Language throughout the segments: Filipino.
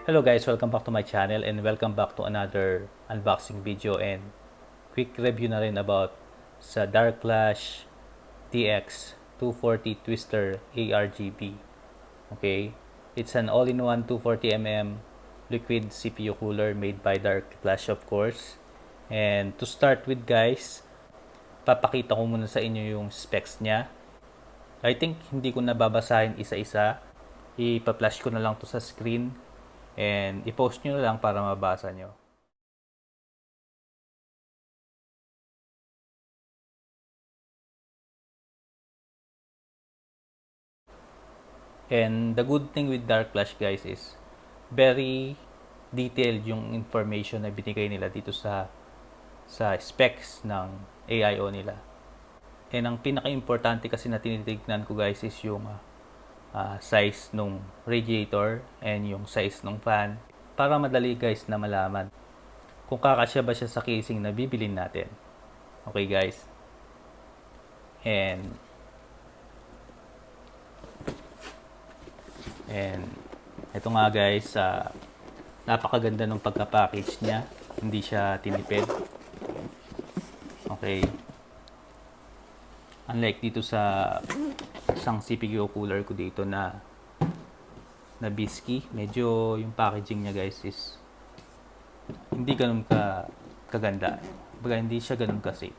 Hello guys, welcome back to my channel and welcome back to another unboxing video and quick review na rin about sa Darkflash DX-240 Twister ARGB. Okay, it's an all-in-one 240mm liquid CPU cooler made by Darkflash, of course. And to start with guys, papakita ko muna sa inyo yung specs niya. I think hindi ko nababasahin isa-isa. Ipa-flash ko na lang to sa screen and i-post nyo na lang para mabasa nyo. And the good thing with Darkflash guys is very detailed yung information na binigay nila dito sa specs ng AIO nila. And ang pinaka-importante kasi na tinitignan ko guys is yung size nung radiator and yung size nung fan para madali guys na malaman kung kakasya ba siya sa casing na bibilin natin. Okay guys. And ito nga guys, napakaganda ng pagka-package niya. Hindi siya tinipid. Okay. Unlike dito sa isang CPU cooler ko dito na bisky, medyo yung packaging niya guys is hindi ganun kaganda. Baga hindi siya ganun kasi.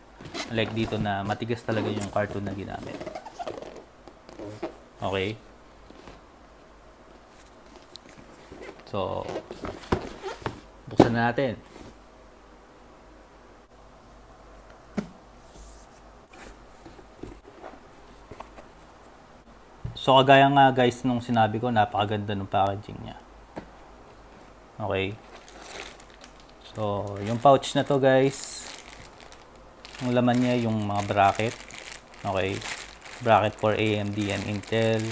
Unlike dito na matigas talaga yung carton na ginamit. Okay. So, buksan na natin. So, kagaya nga guys nung sinabi ko, napakaganda ng packaging niya. Okay. So, yung pouch na to guys, yung laman niya yung mga bracket. Okay. Bracket for AMD and Intel.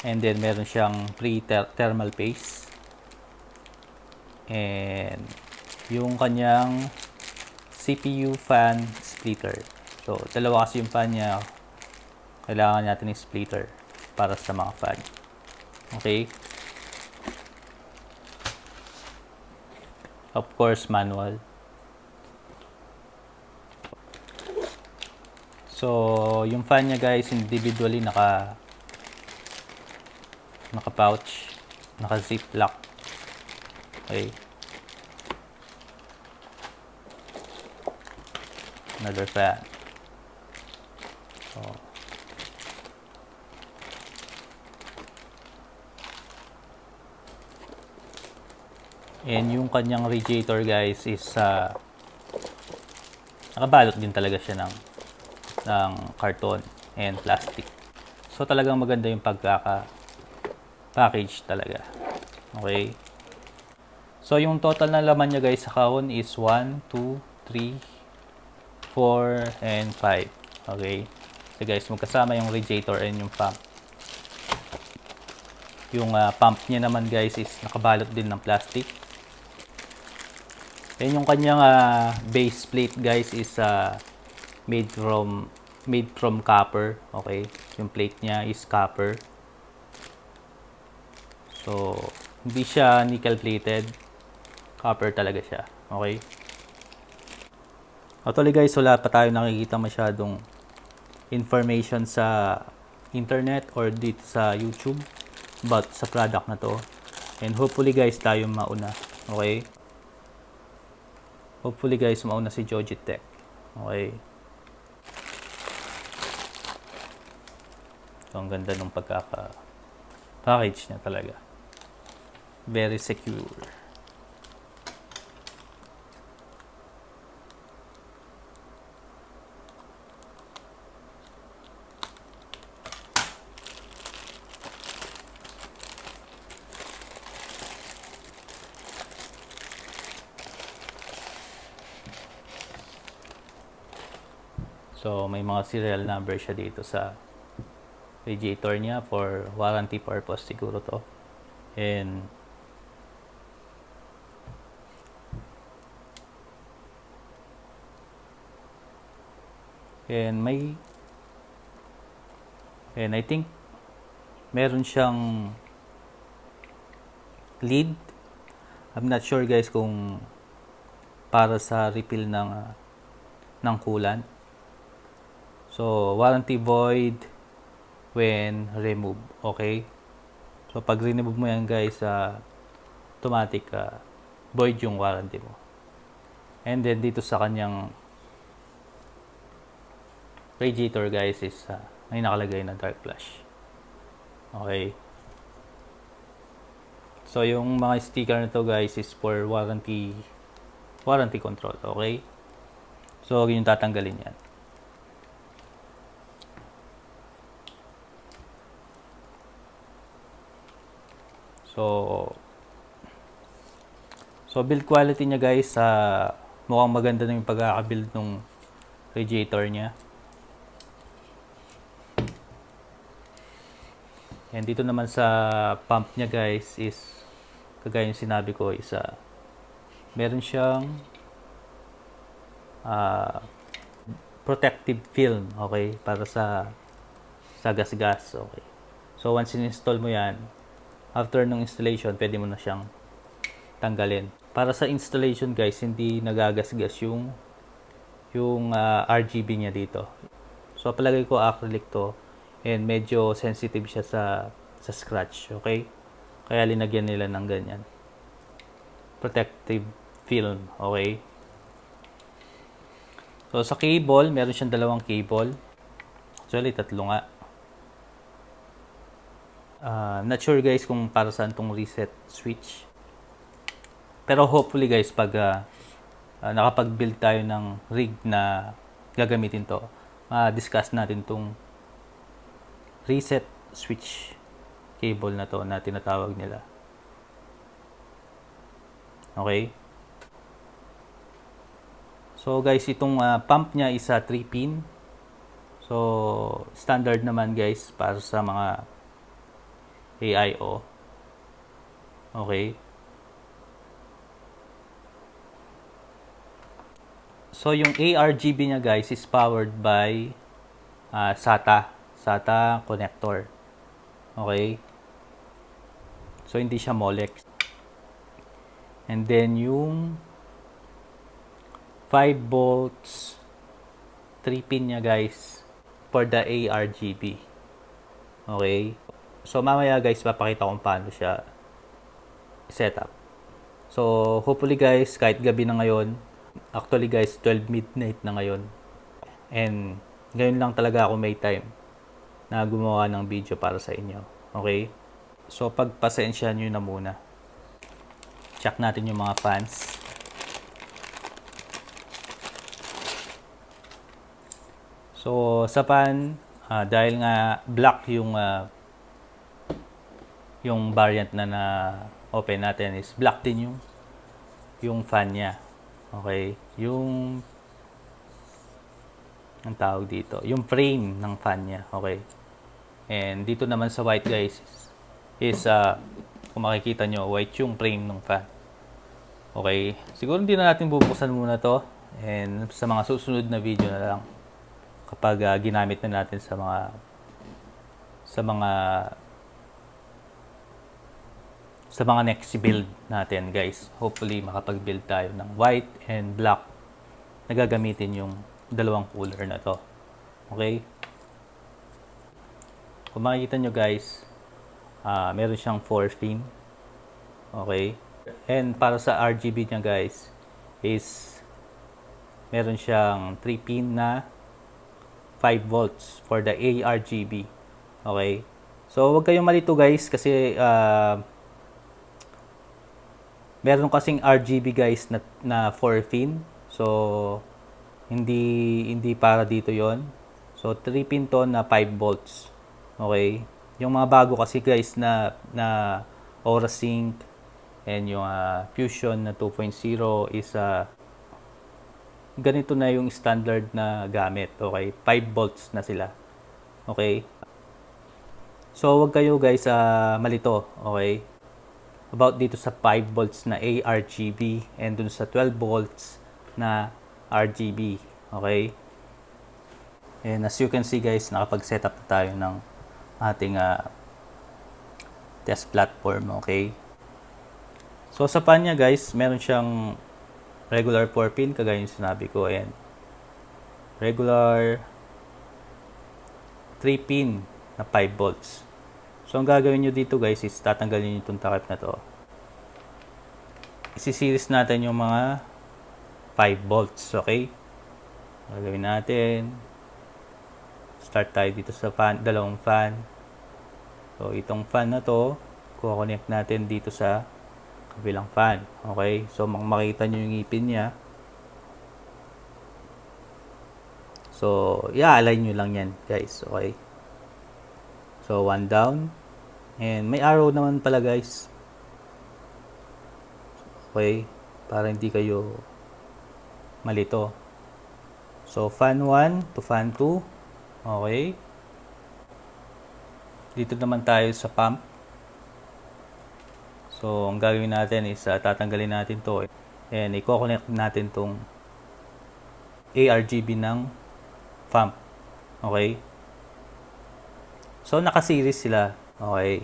And then, meron siyang pre-thermal paste. And yung kanyang CPU fan splitter. So, dalawa kasi yung fan niya. Kailangan natin ng splitter para sa mga fan. Okay. Of course, manual. So, yung fan niya guys, individually naka-pouch, naka-zip lock. Okay. Another fan. So, and yung kanyang radiator guys is nakabalot din talaga siya ng karton and plastic. So talagang maganda yung pagkaka-package talaga. Okay. So yung total na laman niya guys sa kahon is 1, 2, 3, 4, and 5. Okay. So guys, magkasama yung radiator and yung pump. Yung pump niya naman guys is nakabalot din ng plastic. And yung kanyang base plate guys is made from copper. Okay, yung plate niya is copper. So hindi siya nickel plated, copper talaga siya. Okay. Actually guys, wala pa tayo nakikita masyadong information sa internet or dito sa YouTube about sa product na to. And hopefully guys, tayo mauna. Okay. Hopefully guys, mauna si Jojitech. Okay. So, ang ganda ng pagkaka-package niya talaga. Very secure. So, may mga serial number siya dito sa radiator niya for warranty purpose siguro to. And I think meron siyang lead. I'm not sure guys kung para sa refill ng coolant. So, warranty void when removed. Okay? So, pag remove mo yan guys, automatic void yung warranty mo. And then, dito sa kanyang radiator guys is may nakalagay na Darkflash. Okay? So, yung mga sticker na to guys is for warranty control. Okay? So, huwag yung tatanggalin yan. So build quality niya guys, mukhang maganda na yung pagkaka-build ng radiator niya. And dito naman sa pump niya guys is, kagaya yung sinabi ko, is meron siyang protective film, okay, para sa gas-gas. Okay. So once in-install mo yan, after ng installation, pwede mo na siyang tanggalin. Para sa installation guys, hindi nagagasgas yung RGB niya dito. So palagay ko acrylic to, and medyo sensitive siya sa scratch, okay? Kaya linagyan nila ng ganyan. Protective film, okay? So sa cable, meron siyang dalawang cable. Actually, tatlo nga. Not sure guys kung para saan tong reset switch. Pero hopefully guys, pag nakapag-build tayo ng rig na gagamitin to, discuss natin tong reset switch cable na to na tinatawag nila. Okay? So guys, itong pump niya is 3-pin. So standard naman guys para sa mga AIO. Okay? So, yung ARGB niya guys is powered by SATA connector. Okay? So, hindi siya Molex. And then, yung 5 volts 3-pin niya guys for the ARGB. Okay? So, mamaya guys, papakita kung paano siya setup. So, hopefully guys, kahit gabi na ngayon, actually guys, 12 midnight na ngayon. And ngayon lang talaga ako may time na gumawa ng video para sa inyo. Okay? So pagpasensya nyo na muna. Check natin yung mga fans. So sa fan, dahil nga black yung variant na open natin is black din yung fan niya. Okay, yung ang tawag dito, yung frame ng fan niya. Okay. And dito naman sa white guys is kung makikita nyo, white yung frame ng fan. Okay. Siguro hindi na natin bubuksan muna to, and sa mga susunod na video na lang kapag ginamit na natin sa mga next build natin guys. Hopefully makapag-build tayo ng white and black na gagamitin yung dalawang cooler na to. Okay? Kung makikita nyo guys, meron siyang 4-pin. Okay? And para sa RGB niya guys is meron siyang 3-pin na 5 volts for the ARGB. Okay? So huwag kayong malito guys kasi meron kasing RGB guys na 4-pin. So hindi para dito 'yon. So 3-pin to na 5 volts. Okay? Yung mga bago kasi guys na Aura Sync and yung Fusion na 2.0 is ganito na yung standard na gamit. Okay? 5 volts na sila. Okay? So wag kayo guys malito. Okay? About dito sa 5 volts na ARGB and dun sa 12 volts na RGB. Okay? And as you can see guys, nakapag-setup na tayo ng ating test platform. Okay? So sa fan niya guys, meron siyang regular 4-pin kagaya yung sinabi ko, and regular 3-pin na 5 volts. So ang gagawin nyo dito guys is tatanggalin nyo itong takip na to. Isi-series natin yung mga 5 volts, okay? Gagawin natin. Start tayo dito sa fan, dalawang fan. So itong fan na to, kuha-connect natin dito sa kabilang fan. Okay? So makita nyo yung ngipin niya. So, i-align nyo lang yan, guys. Okay? So, one down. And may arrow naman pala, guys. Okay? Para hindi kayo malito. So, fan 1 to fan 2. Okay? Dito naman tayo sa pump. So, ang gagawin natin is tatanggalin natin to. And i-connect natin tong ARGB ng pump. Okay? So, naka-series sila. Okay?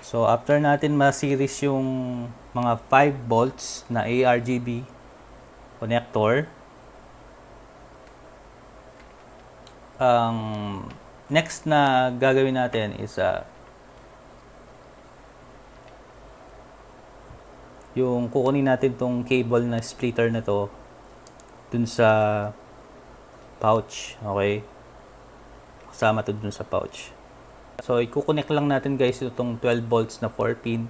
So, after natin ma-series yung mga 5 volts na ARGB connector, ang next na gagawin natin is yung kukunin natin tong cable na splitter na to dun sa pouch. Okay? Kasama to dun sa pouch. So, i-connect lang natin guys itong 12 volts na 4-pin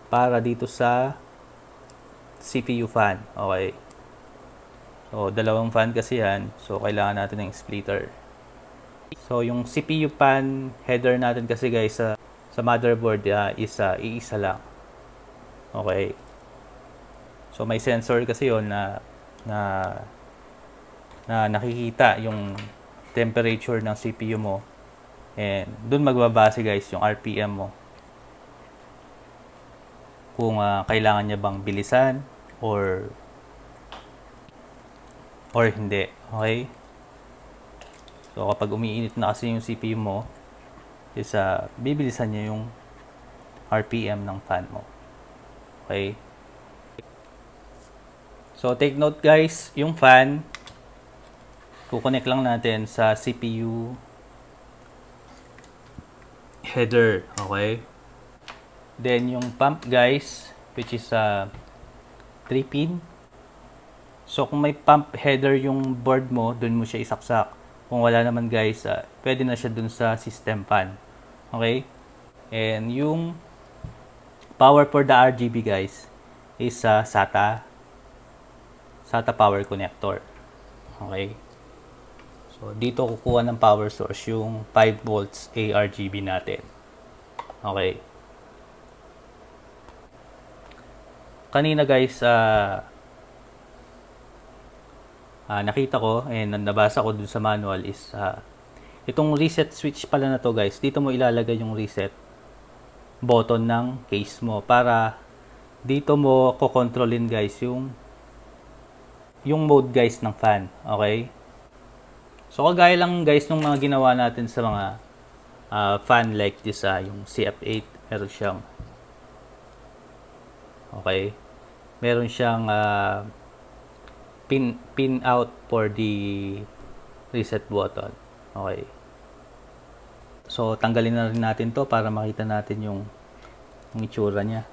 para dito sa CPU fan. Okay? So, dalawang fan kasi yan. So, kailangan natin ng splitter. So, yung CPU fan header natin kasi guys sa motherboard is iisa lang. Okay? So, may sensor kasi yon na nakikita yung temperature ng CPU mo. And dun magbabase guys yung RPM mo. Kung kailangan niya bang bilisan or hindi. Okay? So, kapag umiinit na kasi yung CPU mo, is bibilisan niya yung RPM ng fan mo. Okay? So, take note guys, yung fan, kukonect lang natin sa CPU header. Okay? Then, yung pump guys, which is 3-pin. So, kung may pump header yung board mo, dun mo siya isaksak. Kung wala naman guys, pwede na siya dun sa system fan. Okay? And yung power for the RGB guys is SATA power connector. Okay? So, dito kukuha ng power source yung 5 volts ARGB natin. Okay? Kanina guys, nakita ko and nabasa ko dun sa manual is itong reset switch pala na to guys, dito mo ilalagay yung reset button ng case mo para dito mo kokontrolin guys yung mode guys ng fan. Okay? So, kagaya lang guys nung mga ginawa natin sa mga fan like this, yung CF8, meron siyang okay, meron siyang pin out for the reset button. Okay. So, tanggalin na rin natin to para makita natin yung itsura niya.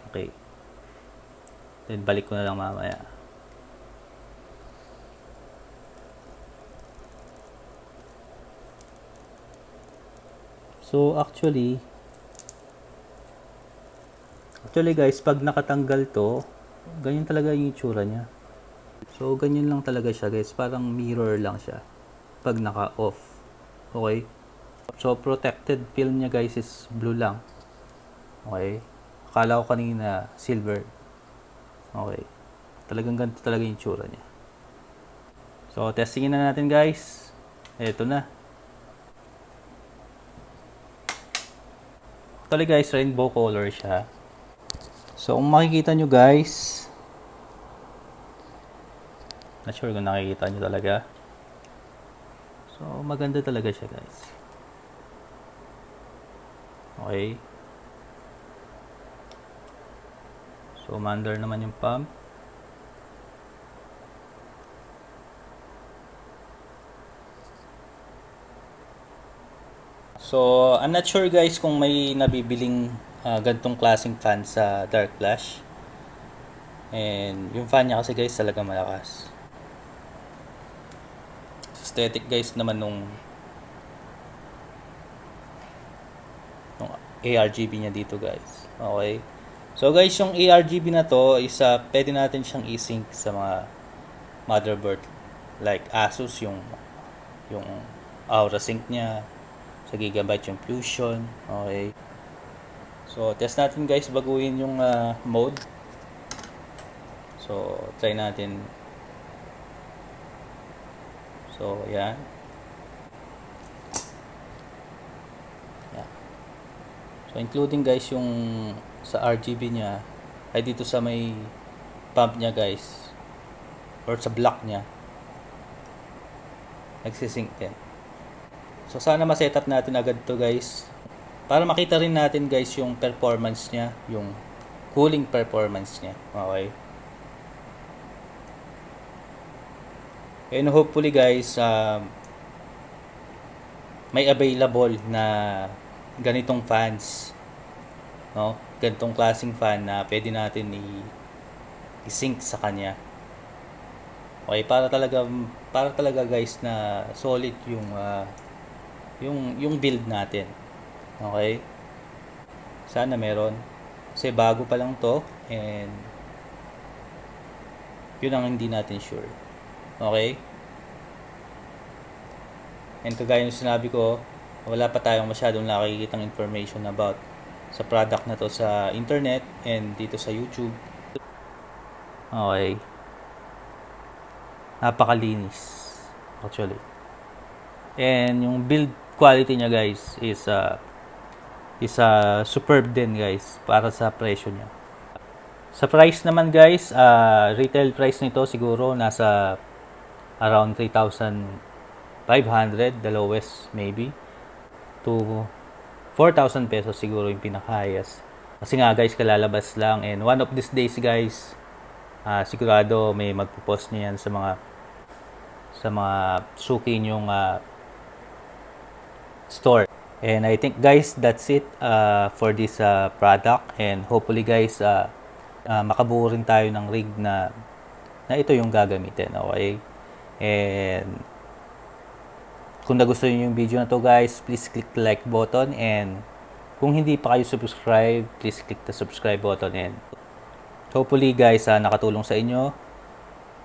Okay. Then, balik ko na lang mamaya. So, actually guys, pag nakatanggal to, ganyan talaga yung itsura niya. So, ganyan lang talaga siya guys. Parang mirror lang siya pag naka-off. Okay? So, protected film niya guys is blue lang. Okay? Akala ko kanina silver. Okay. Talagang ganito talaga yung itsura niya. So, testingin na natin guys. Ito na. Actually guys, rainbow color siya. So, kung makikita nyo guys, not sure kung nakikita nyo talaga. So, maganda talaga siya guys. Okay. So, umaandar naman yung pump. So, I'm not sure guys kung may nabibiling gantong klaseng fan sa Darkflash. And yung fan niya kasi guys talaga malakas. Aesthetic guys naman nung ARGB niya dito guys. Okay. So guys, yung ARGB na to is pwede natin siyang i-sync sa mga motherboard like Asus yung Aura Sync niya, sa Gigabyte yung Fusion. Okay. So test natin guys, baguhin yung mode. So try natin. So yan. So including guys yung sa RGB niya ay dito sa may pump niya guys or sa block niya nagsisync din. So sana ma-setup natin agad to guys para makita rin natin guys yung performance niya, yung cooling performance niya. Okay. And hopefully guys may available na ganitong fans, no? Ganitong klaseng fan na pwede natin i-sync sa kanya. Okay, para talaga guys na solid yung build natin. Okay? Sana meron. Kasi bago pa lang to and yun ang hindi natin sure. Okay? And kagaya ng sinabi ko, wala pa tayong masyadong nakikitang information about sa product na to sa internet and dito sa YouTube. Okay. Napakalinis actually. And yung build quality niya guys is superb din guys para sa presyo niya. Sa price naman guys, retail price nito siguro nasa around 3,500, the lowest maybe, to 4,000 pesos siguro yung pinaka-highest. Kasi nga guys, kalalabas lang and one of these days guys, sigurado may magpo-post niyan sa mga suki nyong store. And I think guys, that's it for this product, and hopefully guys makabuo rin tayo ng rig na ito yung gagamitin. Okay? And kung nagustuhan niyo yung video na to guys, please click the like button, and kung hindi pa kayo subscribe, please click the subscribe button, and hopefully guys nakatulong sa inyo.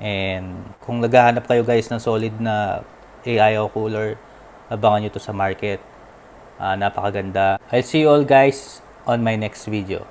And kung naghahanap kayo guys ng solid na AIO cooler, abangan nyo to sa market. Napakaganda. I'll see you all guys on my next video.